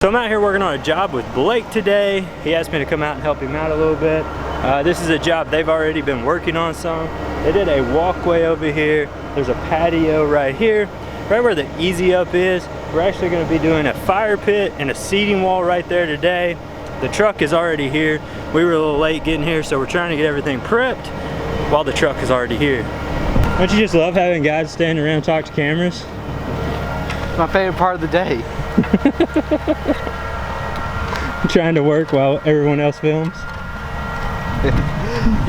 So I'm out here working on a job with Blake today. He asked me to come out and help him out a little bit. This is a job they've already been working on some. They did a walkway over here. There's a patio right here. Right where the easy up is, we're actually going to be doing a fire pit and a seating wall right there today. The truck is already here. We were a little late getting here, so we're trying to get everything prepped while the truck is already here. Don't you just love having guys standing around and talk to cameras? My favorite part of the day. Trying to work while everyone else films.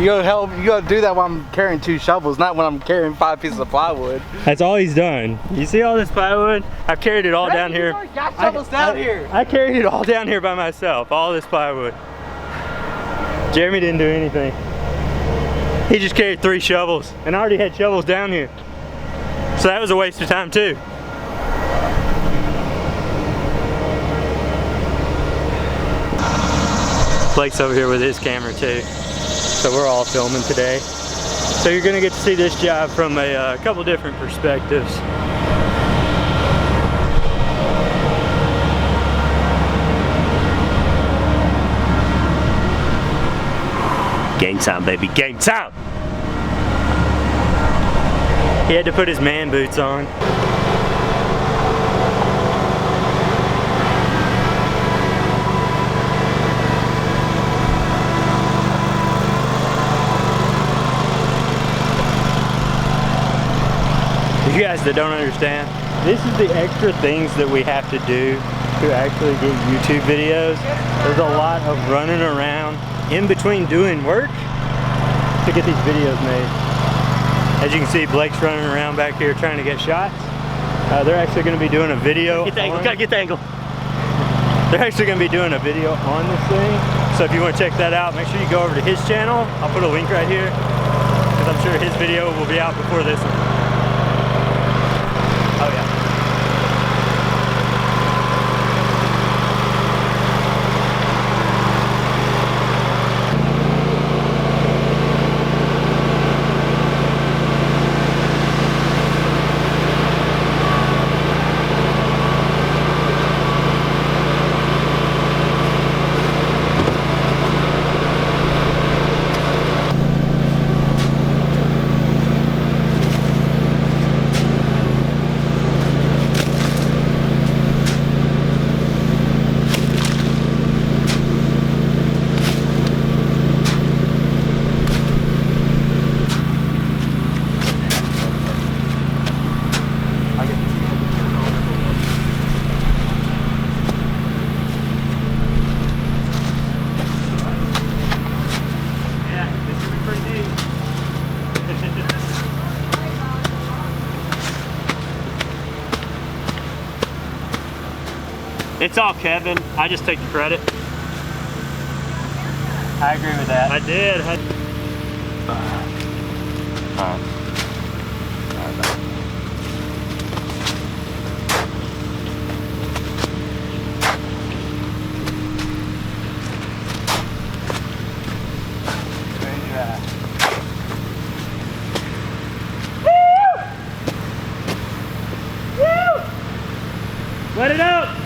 You gotta do that while I'm carrying 2 shovels, not when I'm carrying 5 pieces of plywood. That's all he's done. You see all this plywood? I've carried it all down here. Got shovels down here. I carried it all down here by myself, all this plywood. Jeremy didn't do anything. He just carried 3 shovels, and I already had shovels down here. So that was a waste of time too. Blake's over here with his camera too. So we're all filming today. So you're gonna get to see this job from a couple different perspectives. Game time, baby, game time! He had to put his man boots on. You guys that don't understand, this is the extra things that we have to do to actually get YouTube videos. There's a lot of running around in between doing work to get these videos made. As you can see, Blake's running around back here trying to get shots. They're actually going to be doing a video. Get the angle, gotta get the angle. They're actually going to be doing a video on this thing. So if you want to check that out, make sure you go over to his channel. I'll put a link right here, because I'm sure his video will be out before this one. Oh yeah. It's all Kevin. I just take the credit. I agree with that. I did. Let it out!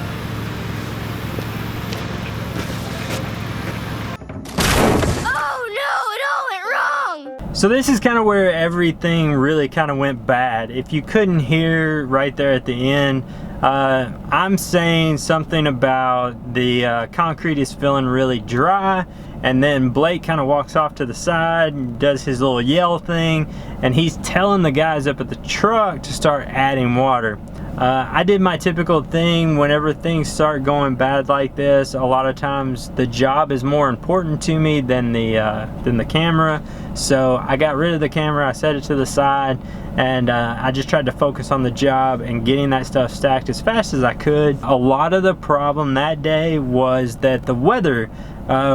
So this is kind of where everything really kind of went bad. If you couldn't hear right there at the end, I'm saying something about the concrete is feeling really dry, and then Blake kind of walks off to the side and does his little yell thing, and he's telling the guys up at the truck to start adding water. I did my typical thing whenever things start going bad like this. A lot of times the job is more important to me than the camera. So I got rid of the camera, I set it to the side, and I just tried to focus on the job and getting that stuff stacked as fast as I could. A lot of the problem that day was that the weather,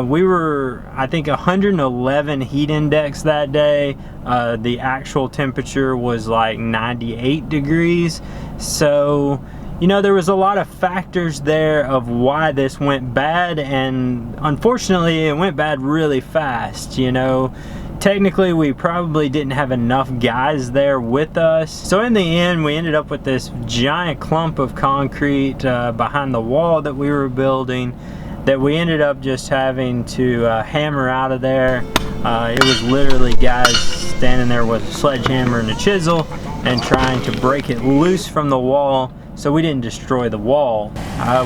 we were, I think, 111 heat index that day. The actual temperature was like 98 degrees. So, you know, there was a lot of factors there of why this went bad, and unfortunately it went bad really fast. You know, technically we probably didn't have enough guys there with us. So in the end, we ended up with this giant clump of concrete behind the wall that we were building that we ended up just having to hammer out of there. It was literally guys standing there with a sledgehammer and a chisel and trying to break it loose from the wall so we didn't destroy the wall.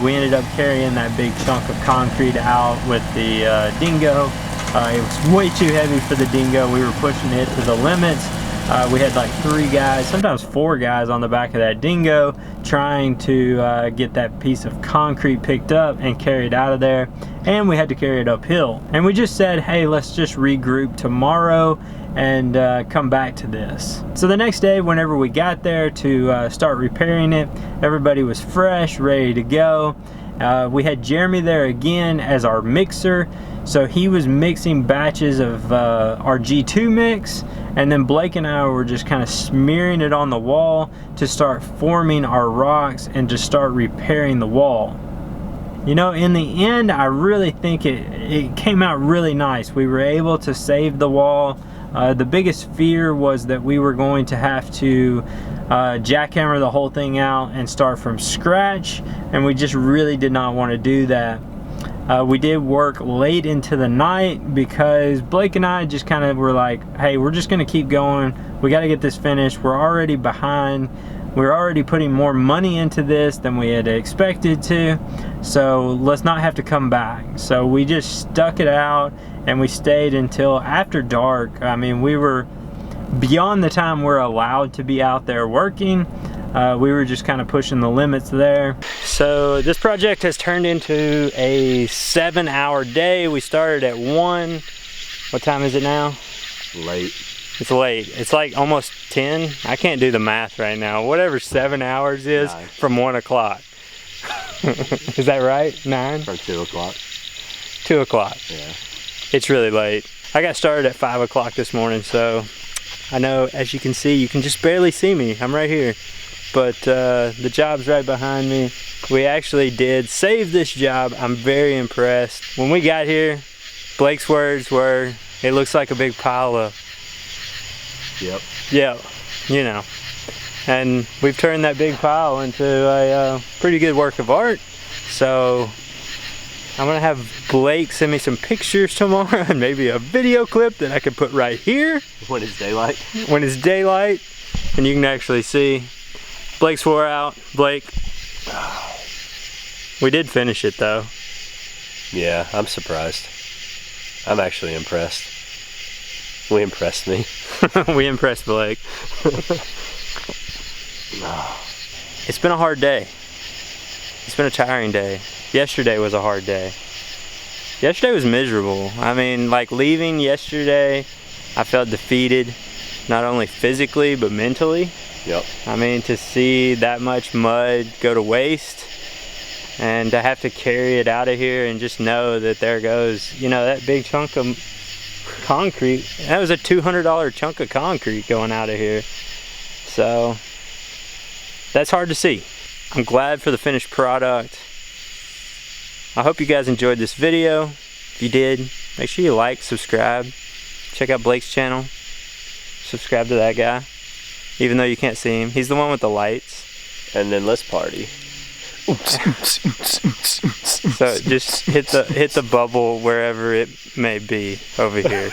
We ended up carrying that big chunk of concrete out with the dingo. It was way too heavy for the dingo. We were pushing it to the limits. We had like 3 guys, sometimes 4 guys on the back of that dingo trying to get that piece of concrete picked up and carried out of there. And we had to carry it uphill. And we just said, hey, let's just regroup tomorrow and come back to this. So the next day, whenever we got there to start repairing it, everybody was fresh, ready to go. We had Jeremy there again as our mixer. So he was mixing batches of our G2 mix, and then Blake and I were just kind of smearing it on the wall to start forming our rocks and to start repairing the wall. You know, in the end, I really think it came out really nice. We were able to save the wall. The biggest fear was that we were going to have to jackhammer the whole thing out and start from scratch, and we just really did not want to do that. We did work late into the night because Blake and I just kind of were like, hey, we're just gonna keep going. We gotta get this finished. We're already behind. We're already putting more money into this than we had expected to. So let's not have to come back. So we just stuck it out and we stayed until after dark. I mean, we were beyond the time we're allowed to be out there working. We were just kind of pushing the limits there. So this project has turned into a 7-hour day. We started at 1. What time is it now? Late. It's late. It's like almost 10. I can't do the math right now. Whatever 7 hours is 9. From 1 o'clock. Is that right? 9? From 2 o'clock. 2 o'clock. Yeah. It's really late. I got started at 5 o'clock this morning, so I know, as you can see, you can just barely see me. I'm right here. But the job's right behind me. We actually did save this job. I'm very impressed. When we got here, Blake's words were, it looks like a big pile of... Yep. Yeah, you know. And we've turned that big pile into a pretty good work of art. So I'm gonna have Blake send me some pictures tomorrow and maybe a video clip that I could put right here. When it's daylight. When it's daylight, and you can actually see. Blake's wore out. Blake, we did finish it though. Yeah, I'm surprised. I'm actually impressed. We impressed me. We impressed Blake. It's been a hard day. It's been a tiring day. Yesterday was a hard day. Yesterday was miserable. I mean, like leaving yesterday, I felt defeated, not only physically, but mentally. Yep. I mean, to see that much mud go to waste and to have to carry it out of here and just know that there goes, you know, that big chunk of concrete. That was a $200 chunk of concrete going out of here. So that's hard to see. I'm glad for the finished product. I hope you guys enjoyed this video. If you did, make sure you like, subscribe, check out Blake's channel, subscribe to that guy. Even though you can't see him. He's the one with the lights. And then let's party. So just hit the bubble wherever it may be over here.